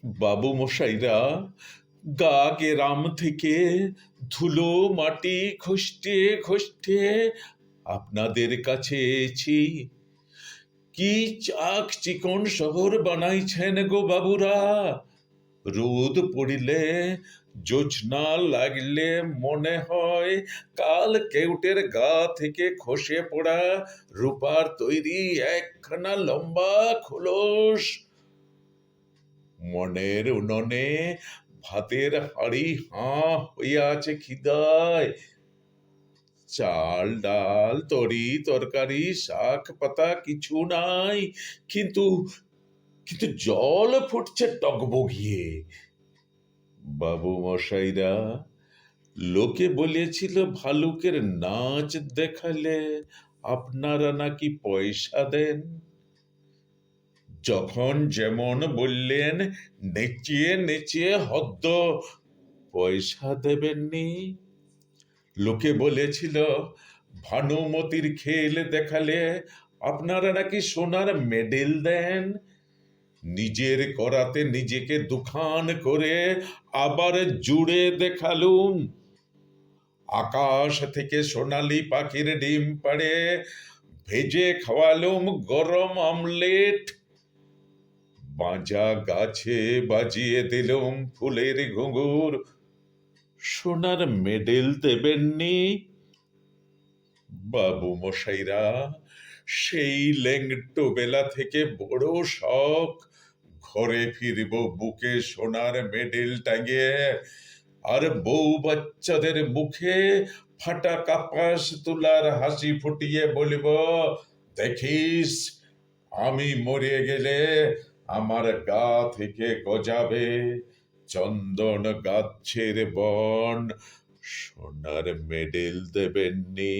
বাবু মশাইরা গা গেরাম থেকে ধুলো মাটি ঘষ্টে ঘষ্টে আপনাদের কাছে এসেছি। কি চাক চিকন শহর বানাইছেন গো বাবুরা। রোদ পড়িলে জোছনা লাগলে মনে হয় কাল কেউটের গা থেকে খসে পড়া রূপার তৈরি একখানা লম্বা খোলস। মনের উননে ভাতের হাঁড়ি হাঁ হইয়া আছে খিদায়। চাল ডাল তরি তরকারি শাক পাতা কিছু নাই, কিন্তু কিন্তু জল ফুটছে টগবগিয়ে। বাবু মশাইরা, লোকে বলেছিল ভালুকের নাচ দেখালে আপনারা নাকি পয়সা দেন। যখন যেমন বললেন নেচিয়ে নেচিয়ে হদ্দ, পয়সা দেবেননি। লোকে বলেছিল ভানুমতির খেল দেখালে আপনারা নাকি সোনার মেডেল দেন। নিজের করাতে নিজেকে দুখান করে আবার জুড়ে দেখালুম। আকাশ থেকে সোনালি পাখির ডিম পাড়ে ভেজে খাওয়ালুম গরম আমলেট। বাঁজা গাছে বাজিয়ে দিলুম ফুলের ঘুঙুর। সোনার মেডেল দেবেননি। বাবু মশাইরা, সেই ল্যাংটো বেলা থেকে বড় শখ ঘরে ফিরব বুকে সোনার মেডেল টাঙিয়ে, আর বউ বাচ্চাদের মুখে ফাটা কাপাস তুলার হাসি ফুটিয়ে বলব, দেখিস আমি মরে গেলে আমার গা থেকে গজাবে চন্দন গাছের বন, সোনার মেডেল দেবেননি।